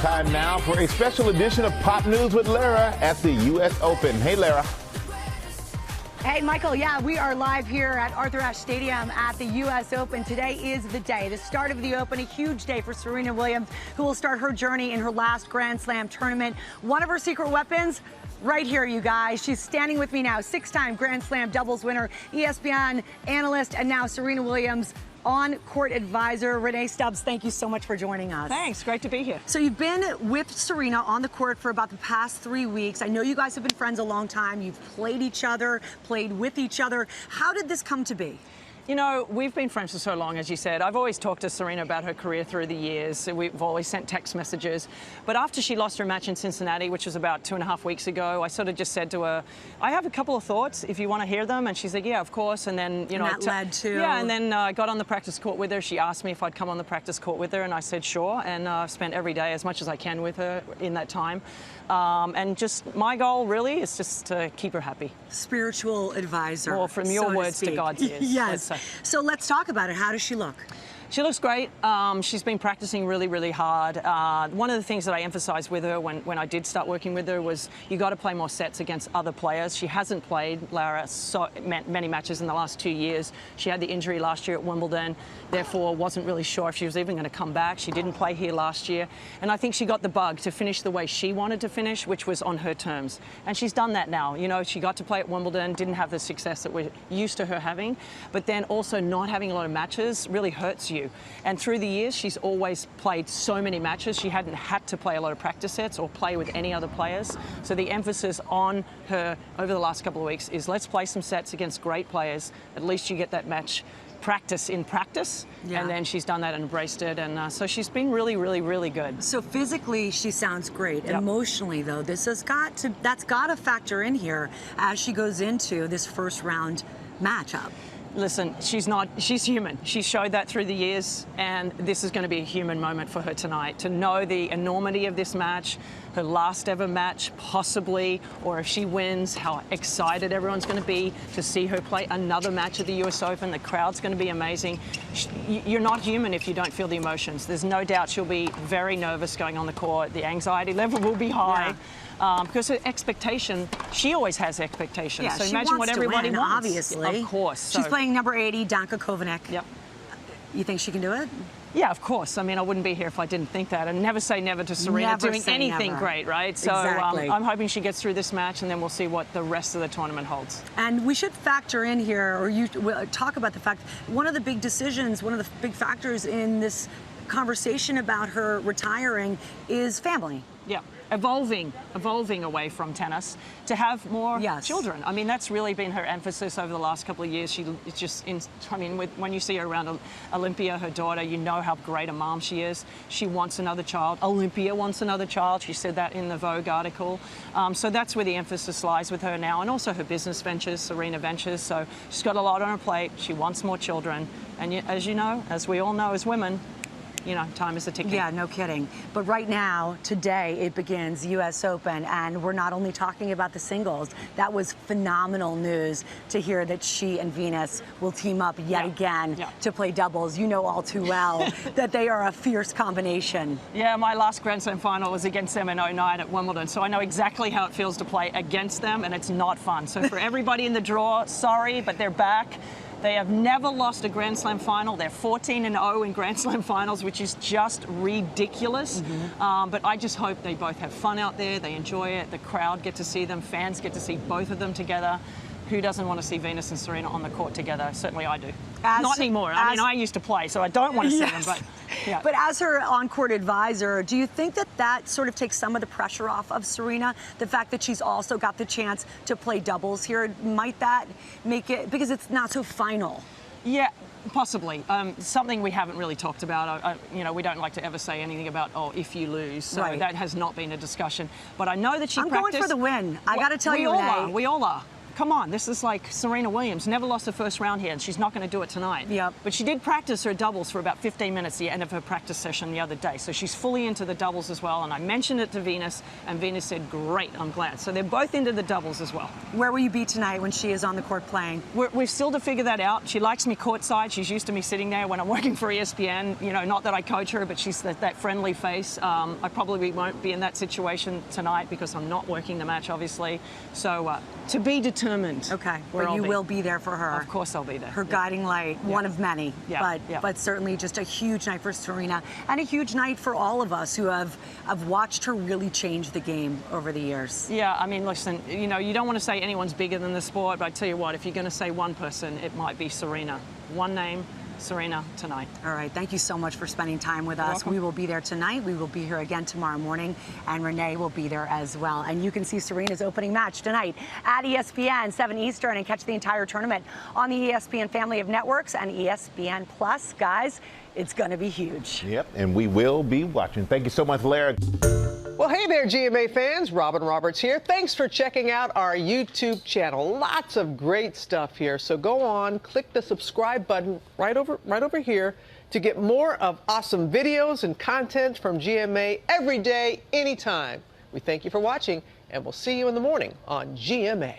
Time now for a special edition of Pop News with Lara at the U.S. Open. Hey, Lara. Hey, Michael. Yeah, we are live here at Arthur Ashe Stadium at the U.S. Open. Today is the day, the start of the Open, a huge day for Serena Williams, who will start her journey in her last Grand Slam tournament. One of her secret weapons, right here, you guys. She's standing with me now, six-time Grand Slam doubles winner, ESPN analyst, and now Serena Williams on-court advisor. Rennae Stubbs, thank you so much for joining us. Thanks, great to be here. So you've been with Serena on the court for about the past 3 weeks. I know you guys have been friends a long time. You've played each other, played with each other. How did this come to be? You know, we've been friends for so long, as you said. I've always talked to Serena about her career through the years. We've always sent text messages. But after she lost her match in Cincinnati, which was about 2.5 weeks ago, I sort of just said to her, I have a couple of thoughts if you want to hear them. And she's like, yeah, of course. And then, you know, that led to... Yeah, and then I got on the practice court with her. She asked me if I'd come on the practice court with her, and I said, sure. And I've spent every day as much as I can with her in that time. And just my goal really is just to keep her happy. Spiritual advisor. Well, from your words to God's ears. Yes. So let's talk about it. How does she look? She looks great. She's been practicing really, really hard. One of the things that I emphasized with her when I did start working with her was you got to play more sets against other players. She hasn't played, Lara, so many matches in the last 2 years. She had the injury last year at Wimbledon, therefore wasn't really sure if she was even going to come back. She didn't play here last year. And I think she got the bug to finish the way she wanted to finish, which was on her terms. And she's done that now. You know, she got to play at Wimbledon, didn't have the success that we're used to her having, but then also not having a lot of matches really hurts you. And through the years, she's always played so many matches. She hadn't had to play a lot of practice sets or play with any other players. So the emphasis on her over the last couple of weeks is let's play some sets against great players. At least you get that match practice in practice. Yeah. And then she's done that and embraced it. And so she's been really, really, really good. So physically, she sounds great. Yep. Emotionally, though, that's got to factor in here as she goes into this first round matchup. Listen, she's human. She showed that through the years, and this is going to be a human moment for her tonight. To know the enormity of this match, her last ever match, possibly, or if she wins, how excited everyone's going to be to see her play another match at the US Open. The crowd's going to be amazing. You're not human if you don't feel the emotions. There's no doubt she'll be very nervous going on the court. The anxiety level will be high. Yeah. Because her expectation, she always has expectations. Yeah, so imagine what everybody wants. Obviously. Of course. She's playing number 80, Danka Kovinic. Yep. You think she can do it? Yeah, of course. I mean, I wouldn't be here if I didn't think that. And never say never to Serena doing anything great, right? So exactly. I'm hoping she gets through this match, and then we'll see what the rest of the tournament holds. And we should factor in here, or we'll talk about the fact, one of the big decisions, one of the big factors in this conversation about her retiring is family. Yeah. Evolving away from tennis to have more children. I mean, that's really been her emphasis over the last couple of years. It's just, when you see her around Olympia, her daughter, you know how great a mom she is. She wants another child. Olympia wants another child. She said that in the Vogue article. So that's where the emphasis lies with her now, and also her business ventures, Serena Ventures. So she's got a lot on her plate. She wants more children. And as you know, as we all know as women, you know, time is a ticking. Yeah, no kidding. But right now, today, it begins US Open, and we're not only talking about the singles. That was phenomenal news to hear that she and Venus will team up yet again to play doubles. You know all too well that they are a fierce combination. Yeah, my last Grand Slam final was against them in '09 at Wimbledon, so I know exactly how it feels to play against them, and it's not fun. So for everybody in the draw, sorry, but they're back. They have never lost a Grand Slam final. They're 14-0 in Grand Slam finals, which is just ridiculous. But I just hope they both have fun out there. They enjoy it. The crowd get to see them. Fans get to see both of them together. Who doesn't want to see Venus and Serena on the court together? Certainly I do. Not anymore. I mean, I used to play, so I don't want to see them. But, yeah. But as her on-court advisor, do you think that sort of takes some of the pressure off of Serena? The fact that she's also got the chance to play doubles here, might that make it, because it's not so final? Yeah. Possibly. Something we haven't really talked about. You know, we don't like to ever say anything about, oh, if you lose. So that has not been a discussion. But I know that she practiced. I'm going for the win. I got to tell you, Rennae. We all are. come on, this is like Serena Williams, never lost the first round here, and she's not going to do it tonight. Yep. But she did practice her doubles for about 15 minutes at the end of her practice session the other day. So she's fully into the doubles as well. And I mentioned it to Venus, and Venus said, great, I'm glad. So they're both into the doubles as well. Where will you be tonight when she is on the court playing? We've still to figure that out. She likes me courtside. She's used to me sitting there when I'm working for ESPN. You know, not that I coach her, but she's that friendly face. I probably won't be in that situation tonight because I'm not working the match, obviously. So to be determined. Okay, but you will be there for her. Of course I'll be there. Her guiding light, one of many, but certainly just a huge night for Serena and a huge night for all of us who have watched her really change the game over the years. Yeah, I mean, listen, you know, you don't want to say anyone's bigger than the sport, but I tell you what, if you're going to say one person, it might be Serena. One name, Serena, tonight. All right, thank you so much for spending time with us. We will be there tonight. We will be here again tomorrow morning, and Rennae will be there as well. And you can see Serena's opening match tonight at ESPN, 7 Eastern, and catch the entire tournament on the ESPN family of networks and ESPN Plus. Guys, it's going to be huge. Yep, and we will be watching. Thank you so much, Lara. Well, hey there, GMA fans. Robin Roberts here. Thanks for checking out our YouTube channel. Lots of great stuff here. So go on, click the subscribe button right over here to get more of awesome videos and content from GMA every day, anytime. We thank you for watching, and we'll see you in the morning on GMA.